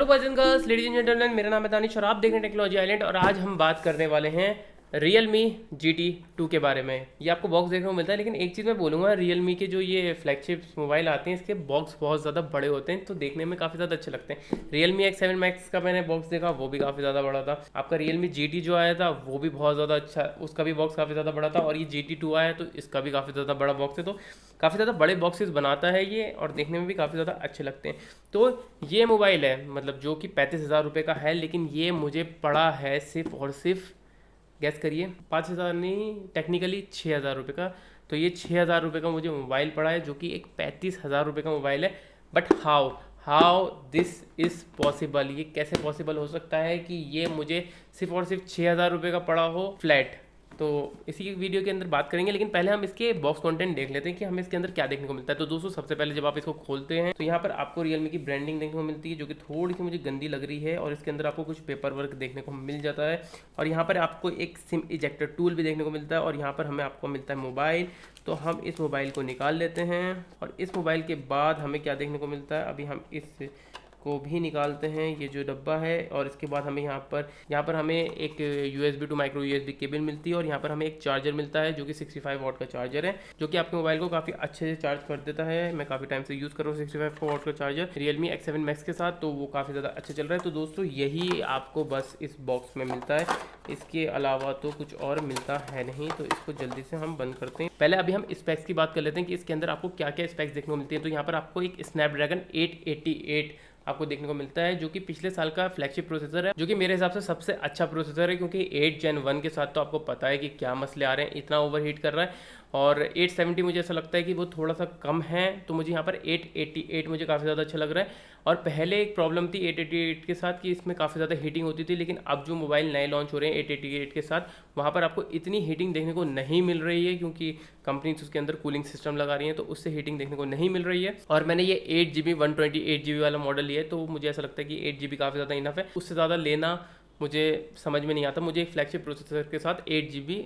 Boys and girls, ladies and gentleman, मेरा नाम है दानिश और आप देख रहे हैं टेक्नोलॉजी आइलैंड। और आज हम बात करने वाले हैं Realme GT2 के बारे में। ये आपको बॉक्स देखने को मिलता है, लेकिन एक चीज़ मैं बोलूँगा, Realme के जो ये फ्लैगशिप मोबाइल आते हैं इसके बॉक्स बहुत ज़्यादा बड़े होते हैं, तो देखने में काफ़ी ज़्यादा अच्छे लगते हैं। Realme X7 Max का मैंने बॉक्स देखा, वो भी काफ़ी ज़्यादा बड़ा था। आपका Realme GT जो आया था वो भी बहुत ज़्यादा अच्छा, उसका भी बॉक्स काफ़ी ज़्यादा बड़ा था। और ये GT2 आया तो इसका भी काफ़ी ज़्यादा बड़ा बॉक्स है। तो काफ़ी ज़्यादा बड़े बॉक्सेस बनाता है ये, और देखने में भी काफ़ी ज़्यादा अच्छे लगते हैं। तो ये मोबाइल है, मतलब जो कि 35,000 रुपये का है, लेकिन ये मुझे पड़ा है सिर्फ और सिर्फ, गैस करिए, 5,000 नहीं, टेक्निकली 6,000 रुपये का। तो ये 6,000 रुपये का मुझे मोबाइल पड़ा है, जो कि एक 35,000 रुपये का मोबाइल है। But how how this is possible, ये कैसे पॉसिबल हो सकता है कि ये मुझे सिर्फ और सिर्फ 6,000 रुपये का पड़ा हो फ्लैट। तो इसी वीडियो के अंदर बात करेंगे, लेकिन पहले हम इसके बॉक्स कंटेंट देख लेते हैं कि हमें इसके अंदर क्या देखने को मिलता है। तो दोस्तों, सबसे पहले जब आप इसको खोलते हैं तो यहाँ पर आपको Realme की ब्रांडिंग देखने को मिलती है, जो कि थोड़ी सी मुझे गंदी लग रही है। और इसके अंदर आपको कुछ पेपर वर्क देखने को मिल जाता है, और यहाँ पर आपको एक सिम इजेक्टर टूल भी देखने को मिलता है। और यहाँ पर हमें आपको मिलता है मोबाइल। तो हम इस मोबाइल को निकाल लेते हैं, और इस मोबाइल के बाद हमें क्या देखने को मिलता है, अभी हम इस को भी निकालते हैं, ये जो डब्बा है। और इसके बाद हमें यहाँ पर हमें एक USB to micro USB cable मिलती है, और यहाँ पर हमें एक चार्जर मिलता है, जो कि 65 वॉट का चार्जर है, जो कि आपके मोबाइल को काफ़ी अच्छे से चार्ज कर देता है। मैं काफ़ी टाइम से यूज़ कर रहा हूँ 65 वॉट का चार्जर Realme X7 Max के साथ, तो वो काफ़ी ज़्यादा अच्छे चल रहा है। तो दोस्तों, यही आपको बस इस बॉक्स में मिलता है, इसके अलावा तो कुछ और मिलता है नहीं। तो इसको जल्दी से हम बंद करते हैं। पहले अभी हम स्पेक्स की बात कर लेते हैं कि इसके अंदर आपको क्या क्या स्पेक्स देखने को मिलती है। तो यहाँ पर आपको एक स्नैपड्रैगन 888 आपको देखने को मिलता है, जो कि पिछले साल का फ्लैगशिप प्रोसेसर है, जो कि मेरे हिसाब से सबसे अच्छा प्रोसेसर है, क्योंकि 8 Gen 1 के साथ तो आपको पता है कि क्या मसले आ रहे हैं, इतना ओवरहीट कर रहा है। और 870 मुझे ऐसा लगता है कि वो थोड़ा सा कम है, तो मुझे यहाँ पर 888 मुझे काफ़ी ज़्यादा अच्छा लग रहा है। और पहले एक प्रॉब्लम थी 888 के साथ कि इसमें काफ़ी ज़्यादा हीटिंग होती थी, लेकिन अब जो मोबाइल नए लॉन्च हो रहे हैं 888 के साथ, वहाँ पर आपको इतनी हीटिंग देखने को नहीं मिल रही है, क्योंकि कंपनीज उसके अंदर कूलिंग सिस्टम लगा रही है, तो उससे हीटिंग देखने को नहीं मिल रही है। और मैंने ये 8GB 128GB वाला मॉडल लिया है, तो मुझे ऐसा लगता है कि 8GB काफ़ी ज़्यादा इनफ है। उससे ज़्यादा लेना मुझे समझ में नहीं आता। मुझे एक फ्लैगशिप प्रोसेसर के साथ 8GB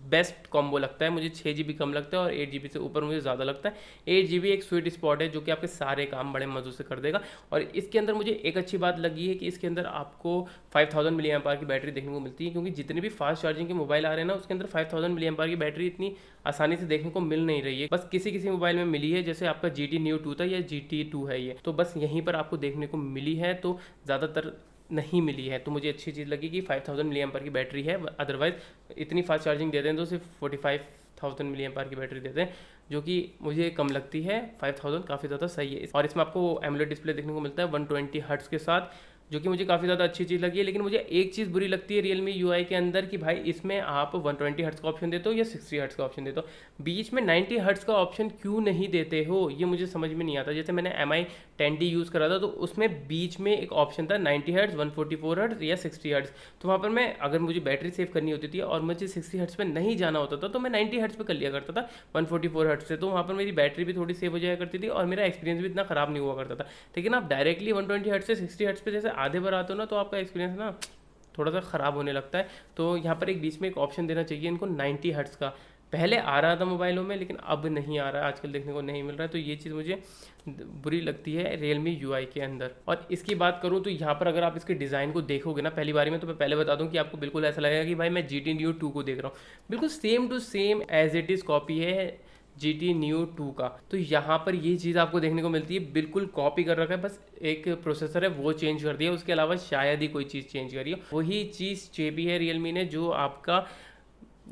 बेस्ट कॉम्बो लगता है। मुझे 6GB कम लगता है, और 8GB से ऊपर मुझे ज़्यादा लगता है। 8GB एक स्वीट स्पॉट है, जो कि आपके सारे काम बड़े मज़े से कर देगा। और इसके अंदर मुझे एक अच्छी बात लगी है कि इसके अंदर आपको 5000 मिली एम्पायर की बैटरी देखने को मिलती है, क्योंकि जितने भी फास्ट चार्जिंग के मोबाइल आ रहे हैं ना, उसके अंदर 5000 मिली एम्पायर की बैटरी इतनी आसानी से देखने को मिल नहीं रही है। बस किसी किसी मोबाइल में मिली है, जैसे आपका GT Neo 2 था या GT2 है ये, तो बस यहीं पर आपको देखने को मिली है, तो ज़्यादातर नहीं मिली है। तो मुझे अच्छी चीज़ लगी कि 5000 मिली एम्पायर की बैटरी है। अदरवाइज़ इतनी फास्ट चार्जिंग देते हैं तो सिर्फ 45,000 मिली एम्पायर की बैटरी देते हैं, जो कि मुझे कम लगती है। 5000 काफ़ी ज़्यादा सही है। और इसमें आपको एमोलेड डिस्प्ले देखने को मिलता है 120 हर्ट्ज़ के साथ, जो कि मुझे काफ़ी ज़्यादा अच्छी चीज़ लगी है। लेकिन मुझे एक चीज़ बुरी लगती है Realme UI के अंदर, कि भाई इसमें आप 120 हर्ट्ज़ का ऑप्शन देते हो या 60 हर्ट्ज़ का ऑप्शन देते हो, बीच में 90 हर्ट्ज़ का ऑप्शन क्यों नहीं देते हो, ये मुझे समझ में नहीं आता। जैसे मैंने MI 10D यूज़ करा था, तो उसमें बीच में एक ऑप्शन था 90 हर्ट्ज़, 144 हर्ट्ज़ या 60 हर्ट्ज़। तो वहाँ पर मैं, अगर मुझे बैटरी सेव करनी होती थी और मुझे 60 हर्ट्ज़ पे नहीं जाना होता था, तो मैं 90 हर्ट्ज़ पे कर लिया करता था 144 हर्ट्ज़ से। तो वहाँ पर मेरी बैटरी भी थोड़ी सेव हो जाया करती थी, और मेरा एक्सपीरियंस भी इतना ख़राब नहीं हुआ करता था। लेकिन आप डायरेक्टली 120 हर्ट्ज़ से 60 हर्ट्ज़ पे जैसे आधे बार आते हो ना, तो आपका एक्सपीरियंस ना थोड़ा सा ख़राब होने लगता है। तो यहाँ पर एक बीच में एक ऑप्शन देना चाहिए इनको 90 हर्ट्ज़ का। पहले आ रहा था मोबाइलों में, लेकिन अब नहीं आ रहा है, आजकल देखने को नहीं मिल रहा है। तो ये चीज़ मुझे बुरी लगती है Realme UI के अंदर। और इसकी बात करूँ तो यहाँ पर अगर आप इसके डिज़ाइन को देखोगे ना पहली बारी में, तो मैं पहले बता दूँ कि आपको बिल्कुल ऐसा लगेगा कि भाई मैं GT Neo 2 को देख रहा हूँ। बिल्कुल same to same as it is copy है GT Neo 2 का। तो यहाँ पर ये चीज़ आपको देखने को मिलती है, बिल्कुल कॉपी कर रखा है, बस एक प्रोसेसर है वो चेंज कर दिया, उसके अलावा शायद ही कोई चीज़ चेंज करी हो। वही चीज़ चाहिए है Realme ने, जो आपका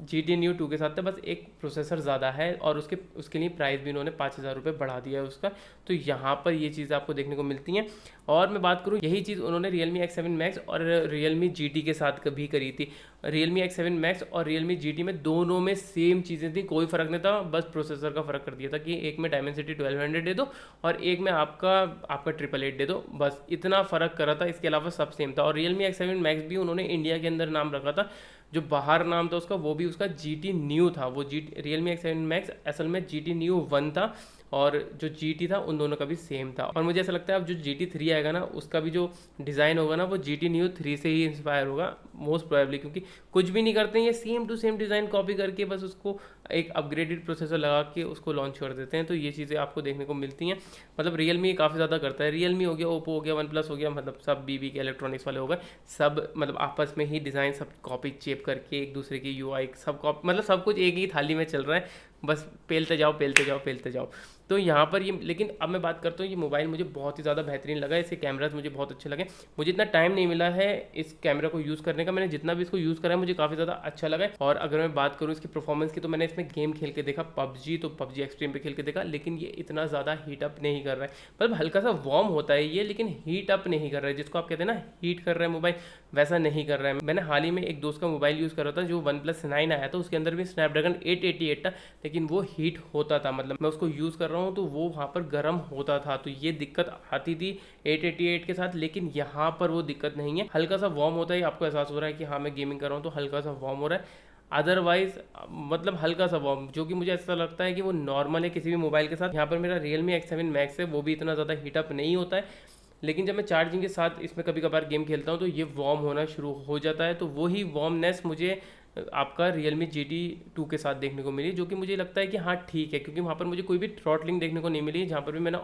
GT Neo 2 के साथ था, बस एक प्रोसेसर ज़्यादा है, और उसके लिए प्राइस भी इन्होंने 5,000 रुपये बढ़ा दिया है उसका। तो यहाँ पर ये चीज़ आपको देखने को मिलती हैं। और मैं बात करूँ, यही चीज़ उन्होंने Realme X7 Max और Realme GT के साथ भी करी थी। Realme X7 Max और Realme GT में दोनों में सेम चीज़ें थी, कोई फ़र्क नहीं था, बस प्रोसेसर का फ़र्क कर दिया था कि एक में Dimensity 1200 दे दो और एक में आपका 888 दे दो, बस इतना फ़र्क करा था। इसके अलावा सब सेम था। और Realme X7 Max भी उन्होंने इंडिया के अंदर नाम रखा था, जो बाहर नाम था उसका वो भी उसका GT Neo था। वो Realme X7 Max असल में GT Neo 1 था, और जो GT था उन दोनों का भी सेम था। और मुझे ऐसा लगता है अब जो GT3 आएगा ना, उसका भी जो डिज़ाइन होगा ना वो GT Neo 3 से ही इंस्पायर होगा मोस्ट प्रोबेबली, क्योंकि कुछ भी नहीं करते हैं ये, same to same design copy करके बस उसको एक अपग्रेडेड प्रोसेसर लगा के उसको लॉन्च कर देते हैं। तो ये चीज़ें आपको देखने को मिलती हैं। मतलब रियलमी काफ़ी ज़्यादा करता है, रियलमी हो गया, ओप्पो हो गया, वन प्लस हो गया, मतलब सब BB के इलेक्ट्रॉनिक्स वाले हो गए, सब मतलब आपस में ही डिज़ाइन सब कॉपी चेप करके एक दूसरे की UI सब कॉपी, मतलब सब कुछ एक ही थाली में चल रहा है, बस पेलते जाओ पेलते जाओ पेलते जाओ। तो यहाँ पर ये, लेकिन अब मैं बात करता हूँ, ये मोबाइल मुझे बहुत ही ज़्यादा बेहतरीन लगा, इसके कैमराज मुझे बहुत अच्छे लगे। मुझे इतना टाइम नहीं मिला है इस कैमरा को यूज़ करने का, मैंने जितना भी इसको यूज़ करा है मुझे काफ़ी ज़्यादा अच्छा लगा है। और अगर मैं बात करूँ इसकी परफॉर्मेंस की, तो मैंने इसमें गेम खेल के देखा PUBG, तो PUBG एक्सट्रीम पे खेल के देखा, लेकिन ये इतना ज़्यादा हीट अप नहीं कर रहा है। मतलब हल्का सा वार्म होता है ये, लेकिन हीट अप नहीं कर रहा है, जिसको आप कहते हैं ना हीट कर रहा है मोबाइल, वैसा नहीं कर रहा है। मैंने हाल ही में एक दोस्त का मोबाइल यूज़ कर रहा था जो OnePlus 9 आया था, उसके अंदर भी स्नैपड्रैगन 888 था, लेकिन वो हीट होता था। मतलब मैं उसको यूज़ कर रहा हूँ तो वो वहाँ पर गर्म होता था, तो ये दिक्कत आती थी 888 के साथ, लेकिन यहाँ पर वो दिक्कत नहीं है। हल्का सा वार्म होता है, आपको एहसास हो रहा है कि हाँ मैं गेमिंग कर रहा हूँ तो हल्का सा वार्म हो रहा है, अदरवाइज मतलब हल्का सा वार्म, जो कि मुझे ऐसा लगता है कि वो नॉर्मल है किसी भी मोबाइल के साथ। यहाँ पर मेरा Realme X7 Max है, वो भी इतना ज़्यादा हीटअप नहीं होता है, लेकिन जब मैं चार्जिंग के साथ इसमें कभी कभार गेम खेलता हूँ तो ये वार्म होना शुरू हो जाता है। तो वही वार्मनेस मुझे आपका Realme GT2 के साथ देखने को मिली, जो कि मुझे लगता है कि हाँ ठीक है, क्योंकि वहाँ पर मुझे कोई भी थ्रॉटलिंग देखने को नहीं मिली, जहाँ पर भी मैंने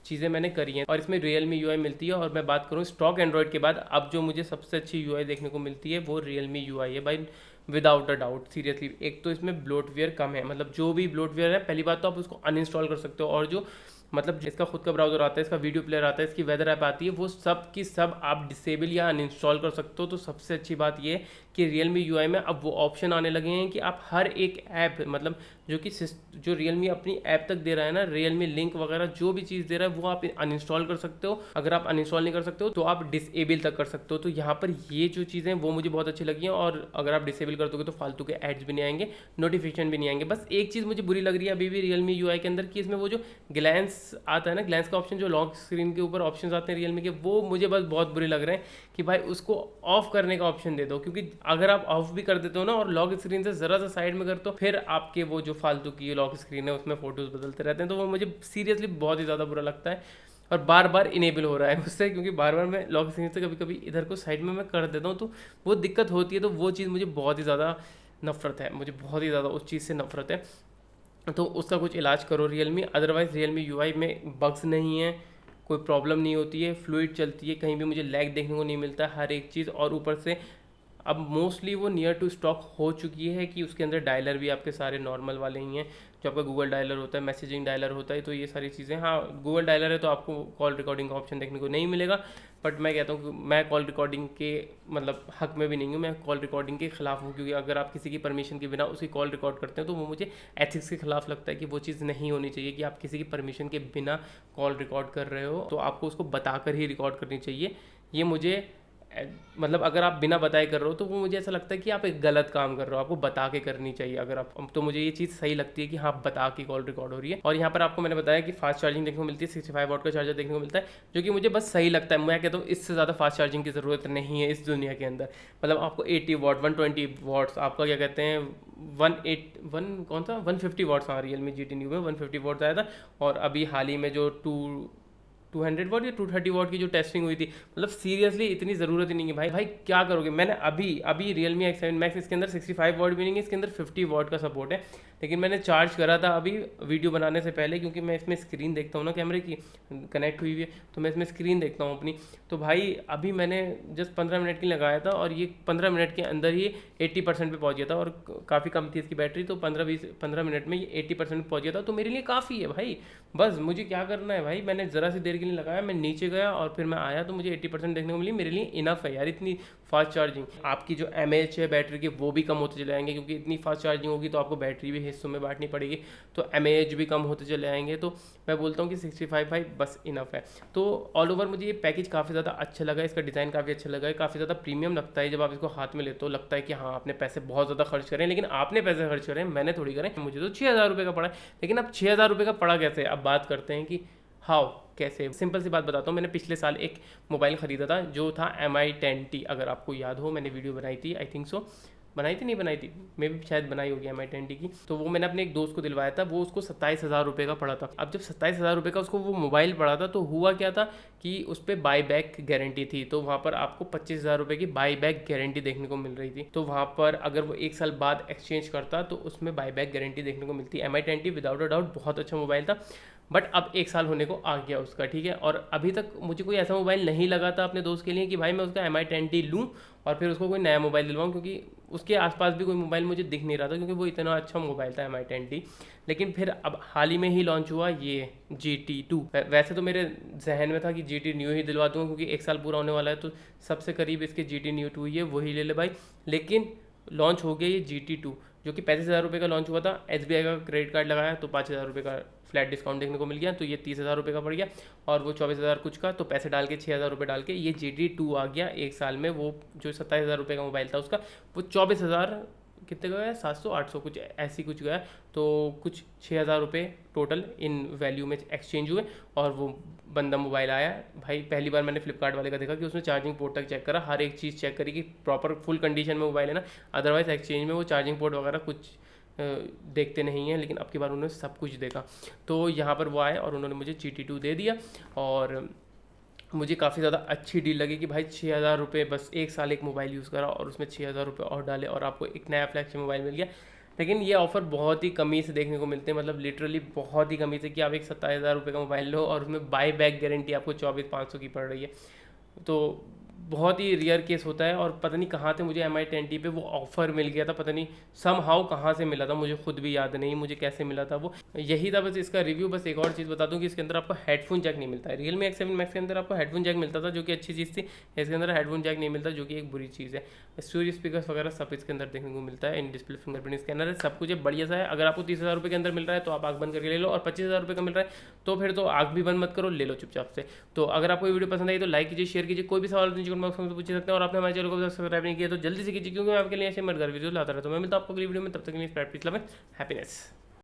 चीज़ें मैंने करी हैं। और इसमें Realme UI मिलती है। और मैं बात करूँ स्टॉक एंड्रॉयड के बाद, अब जो मुझे सबसे अच्छी UI देखने को मिलती है वो Realme UI है भाई, विदाउट अ डाउट। सीरियसली, एक तो इसमें ब्लोटवेयर कम है, मतलब जो भी ब्लोटवेयर है, पहली बात तो आप उसको अनइंस्टॉल कर सकते हो, और जो मतलब इसका खुद का ब्राउजर आता है, इसका वीडियो प्लेयर आता है, इसकी वेदर ऐप आती है, वो सब की सब आप डिसेबल या अनइंस्टॉल कर सकते हो। तो सबसे अच्छी बात ये है कि Realme UI में अब वो ऑप्शन आने लगे हैं कि आप हर एक ऐप, मतलब जो Realme अपनी ऐप तक दे रहा है ना, Realme लिंक वगैरह जो भी चीज़ दे रहा है वो आप अनइंस्टॉल कर सकते हो। अगर आप अनइंस्टॉल नहीं कर सकते हो तो आप डिसेबल तक कर सकते हो। तो यहाँ पर ये जो चीज़ें वो मुझे बहुत अच्छी लगी हैं। और अगर आप डिसेबल कर दोगे तो फालतू के एड्स भी नहीं आएंगे, नोटिफिकेशन भी नहीं आएंगे। बस एक चीज़ मुझे बुरी लग रही है अभी भी Realme UI के अंदर, कि इसमें वो जो ग्लैंस आता है ना, ग्लैंस का ऑप्शन, जो लॉक स्क्रीन के ऊपर ऑप्शन आते हैं Realme के, वो मुझे बस बहुत बुरे लग रहे हैं कि भाई उसको ऑफ करने का ऑप्शन दे दो। क्योंकि अगर आप ऑफ भी कर देते हो ना और लॉक स्क्रीन से ज़रा सा साइड में करते हो, फिर आपके वो जो फालतू की लॉक स्क्रीन है उसमें फोटोज़ बदलते रहते हैं, तो वो मुझे सीरियसली बहुत ही ज़्यादा बुरा लगता है। और बार बार इनेबल हो रहा है मुझसे, क्योंकि बार बार मैं लॉक स्क्रीन से कभी कभी इधर को साइड में मैं कर देता हूँ, तो वो दिक्कत होती है। तो वो चीज़ मुझे बहुत ही ज़्यादा नफरत है, मुझे बहुत ही ज़्यादा उस चीज़ से नफरत है। तो उसका कुछ इलाज करो Realme। अदरवाइज़ Realme UI में बग्स नहीं है, कोई प्रॉब्लम नहीं होती है, फ्लूइड चलती है, कहीं भी मुझे लैग देखने को नहीं मिलता हर एक चीज़। और ऊपर से अब मोस्टली वो नियर टू स्टॉक हो चुकी है कि उसके अंदर डायलर भी आपके सारे नॉर्मल वाले ही हैं, जो आपका गूगल डायलर होता है, मैसेजिंग डायलर होता है, तो ये सारी चीज़ें। हाँ, गूगल डायलर है तो आपको कॉल रिकॉर्डिंग का ऑप्शन देखने को नहीं मिलेगा, बट मैं कहता हूँ कि मैं कॉल रिकॉर्डिंग के मतलब हक में भी नहीं हूँ, मैं कॉल रिकॉर्डिंग के खिलाफ हूँ। क्योंकि अगर आप किसी की परमिशन के बिना उसकी कॉल रिकॉर्ड करते हैं तो वो मुझे एथिक्स के खिलाफ लगता है कि वो चीज़ नहीं होनी चाहिए कि आप किसी की परमिशन के बिना कॉल रिकॉर्ड कर रहे हो तो आपको उसको बताकर ही रिकॉर्ड करनी चाहिए। ये मुझे मतलब अगर आप बिना बताए कर रहे हो तो वो मुझे ऐसा लगता है कि आप एक गलत काम कर रहे हो, आपको बता के करनी चाहिए अगर आप, तो मुझे ये चीज़ सही लगती है कि हाँ बता के कॉल रिकॉर्ड हो रही है। और यहाँ पर आपको मैंने बताया कि फास्ट चार्जिंग देखने को मिलती है, 65 वाट का चार्जर देखने को मिलता है, जो कि मुझे बस सही लगता है। मैं कहता हूँ इससे ज़्यादा फास्ट चार्जिंग की ज़रूरत नहीं है इस दुनिया के अंदर। मतलब आपको 80 वाट 120 वाट्स, आपका क्या कहते हैं 150 वाट्स, हाँ Realme GT Neo में 150 वाट्स आया था। और अभी हाल ही में जो 200 वाट या 230 वाट की जो टेस्टिंग हुई थी, मतलब सीरियसली इतनी ज़रूरत ही नहीं है भाई क्या करोगे। मैंने अभी Realme X7 Max, इसके अंदर 65 वाट भी नहीं है, इसके अंदर 50 वाट का सपोर्ट है, लेकिन मैंने चार्ज करा था अभी वीडियो बनाने से पहले, क्योंकि मैं इसमें स्क्रीन देखता हूँ ना कैमरे की कनेक्ट हुई हुई है, तो मैं इसमें स्क्रीन देखता हूँ अपनी। तो भाई अभी मैंने जस्ट 15 मिनट की लगाया था और ये 15 मिनट के अंदर ही 80% पे पहुँच गया था, और काफ़ी कम थी इसकी बैटरी, तो 15 मिनट में ये 80% पे पहुँच गया था। तो मेरे लिए काफ़ी है भाई, बस मुझे क्या करना है भाई, मैंने ज़रा सी देर के लिए लगाया, मैं नीचे गया और फिर मैं आया तो मुझे 80% देखने को मिली, मेरे लिए इनफ है यार इतनी फास्ट चार्जिंग। आपकी जो mAh है बैटरी के वो भी कम होते चले आएंगे, क्योंकि इतनी फास्ट चार्जिंग होगी तो आपको बैटरी भी हिस्सों में बांटनी पड़ेगी, तो mAh भी कम होते चले आएंगे। तो मैं बोलता हूँ कि 65 भाई बस इनफ है। तो ऑल ओवर मुझे ये पैकेज काफ़ी ज़्यादा अच्छा लगा, इसका डिज़ाइन काफ़ी अच्छा लगा है, काफ़ी ज़्यादा प्रीमियम लगता है। जब आप इसको हाथ में लेते हो लगता है कि हाँ आपने पैसे बहुत ज़्यादा खर्च करें, लेकिन आपने पैसे खर्च करें, मैंने थोड़ी करें। मुझे तो 6000 रुपये का पड़ा है, लेकिन अब 6000 रुपये का पड़ा कैसे, अब बात करते हैं कि हाउ कैसे। सिंपल सी बात बताता हूँ, मैंने पिछले साल एक मोबाइल ख़रीदा था जो था Mi 10T, अगर आपको याद हो मैंने वीडियो बनाई थी आई थिंक सो, बनाई थी नहीं बनाई थी, मैं भी शायद बनाई होगी MI20 की। तो वो मैंने अपने एक दोस्त को दिलवाया था, वो उसको 27,000 रुपये का पड़ा था। अब जब 27,000 रुपये का उसको वो मोबाइल पड़ा था तो हुआ क्या था कि उस पर बाई बैक गारंटी थी, तो वहाँ पर आपको 25,000 रुपये की बाई बैक गारंटी देखने को मिल रही थी। तो वहाँ पर अगर वो 1 साल बाद एक्सचेंज करता तो उसमें बाई बैक गारंटी देखने को मिलती। MI20 विदाउट अ डाउट बहुत अच्छा मोबाइल था, बट अब 1 साल होने को आ गया उसका, ठीक है। और अभी तक मुझे कोई ऐसा मोबाइल नहीं लगा था अपने दोस्त के लिए कि भाई मैं उसका MI20 लूँ और फिर उसको कोई नया मोबाइल दिलवाऊँ, क्योंकि उसके आसपास भी कोई मोबाइल मुझे दिख नहीं रहा था, क्योंकि वो इतना अच्छा मोबाइल था MI20। लेकिन फिर अब हाल ही में ही लॉन्च हुआ ये GT2। वैसे तो मेरे जहन में था कि GT Neo ही दिलवा दूँगा, क्योंकि 1 साल पूरा होने वाला है, तो सबसे करीब इसके GT Neo 2 ही है, वही ले ले भाई। लेकिन लॉन्च हो गया ये GT2, जो कि 35,000 रुपये का लॉन्च हुआ था। SBI का क्रेडिट कार्ड लगाया तो 5,000 रुपये का फ्लैट डिस्काउंट देखने को मिल गया, तो ये 30,000 रुपये का पड़ गया, और वो 24,000 कुछ का, तो पैसे डाल के 6,000 रुपये डाल के ये GT2 आ गया 1 साल में। वो जो 27,000 रुपये का मोबाइल था उसका, वो 24,000 कितने का गया, 700-800 कुछ ऐसी कुछ गया। तो कुछ 6,000 रुपये टोटल इन वैल्यू में एक्सचेंज हुए, और वो बंदा मोबाइल आया भाई। पहली बार मैंने फ्लिपकार्ट वाले का देखा कि उसने चार्जिंग पोर्ट तक चेक करा, हर एक चीज़ चेक करी कि प्रॉपर फुल कंडीशन में मोबाइल है ना। अदरवाइज एक्सचेंज में वो चार्जिंग पोर्ट वगैरह कुछ देखते नहीं हैं, लेकिन अब की बार उन्होंने सब कुछ देखा। तो यहाँ पर वो आए और उन्होंने मुझे GT2 दे दिया, और मुझे काफ़ी ज़्यादा अच्छी डील लगी कि भाई 6,000 रुपये बस 1 साल एक मोबाइल यूज़ करा और उसमें 6,000 रुपये और डाले और आपको एक नया फ्लैगशिप मोबाइल मिल गया। लेकिन ये ऑफ़र बहुत ही कमी से देखने को मिलते हैं, मतलब लिटरली बहुत ही कमी से, कि आप एक 27,000 रुपये का मोबाइल लो और उसमें बाई बैक गारंटी आपको 24,500 की पड़ रही है। तो बहुत ही रेयर केस होता है। और पता नहीं कहाँ से मुझे MI20 पे वो ऑफ़र मिल गया था, पता नहीं सम हाउ कहाँ से मिला था, मुझे खुद भी याद नहीं मुझे कैसे मिला था वो। यही था बस इसका रिव्यू। बस एक और चीज़ बता दूँ कि इसके अंदर आपको हेडफोन जैक नहीं मिलता है। Realme X7 Max के अंदर आपको हेडफोन जैक मिलता था, जो कि अच्छी चीज़ थी। इसके अंदर हेडफोन जैक नहीं मिलता, जो कि एक बुरी चीज़ है। स्टोरेज स्पीकर्स वगैरह सब इसके अंदर देखने को मिलता है, इन डिस्प्ले फिंगरप्रिंट स्कैनर है, सब कुछ बढ़िया सा है। अगर आपको 30,000 रुपये के अंदर मिल रहा है तो आप आँख बंद करके ले लो, और 25,000 रुपये का मिल रहा है तो फिर तो आँख भी बंद मत करो, ले लो चुपचाप से। तो अगर आपको ये वीडियो पसंद आई तो लाइक कीजिए, शेयर कीजिए। कोई भी सवाल नीचे कमेंट बॉक्स में पूछ सकते हैं, और आपने हमारे चैनल को सब्सक्राइब नहीं किया तो जल्दी से कीजिए, क्योंकि मैं आपके लिए ऐसे मददगार वीडियो लाता रहता हूँ। मैं मिलता हूँ आपको अगली वीडियो में, तब तक के लिए हैप्पीनेस।